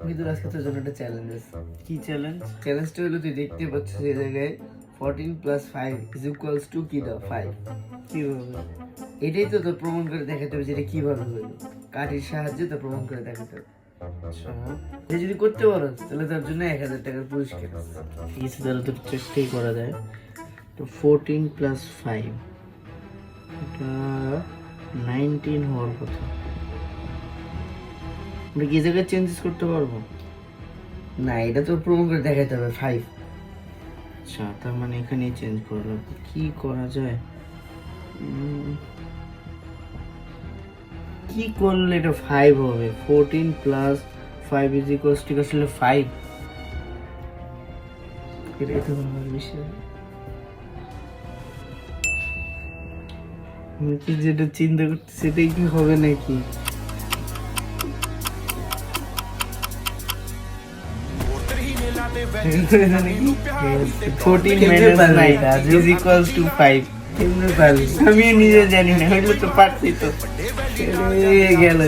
কিন্তু আজকে তোর জন্য একটা চ্যালেঞ্জ আছে। কি চ্যালেঞ্জ? চ্যালেঞ্জটা হলো তুই দেখতে পাচ্ছিস এই জায়গায় 14 + 5 = কি দাও 5। কিভাবে? এটাই তো তোর প্রমাণ করে দেখাতে হবে যে এটা কিভাবে হলো। কাঠির সাহায্যে তো প্রমাণ করে দেখাতে হবে। আচ্ছা তুই যদি করতে পারো তাহলে তার জন্য 1000 টাকার পুরস্কার আছে। ঠিক আছে, তাহলে তো চেষ্টাই করা যায়। তো 14 + 5 এটা 19 হওয়ার কথা। আমরা কি জায়গায় চেঞ্জেস করতে পারবো? না, এটা তো প্রমাণ করে দেখাতে হবে 5। আচ্ছা, তার মানে এখানেই চেঞ্জ করা লাগবে। কি করা যায়? কি করলে এটা 5 হবে? 14 + 5 = আসলে 5। এটাই তো আমার বিষয়। আমি তো যেটা চিন্তা করছি সেটাই কি হবে নাকি? আমি নিজে জানি না, হইলে তো পারছি তো। গেল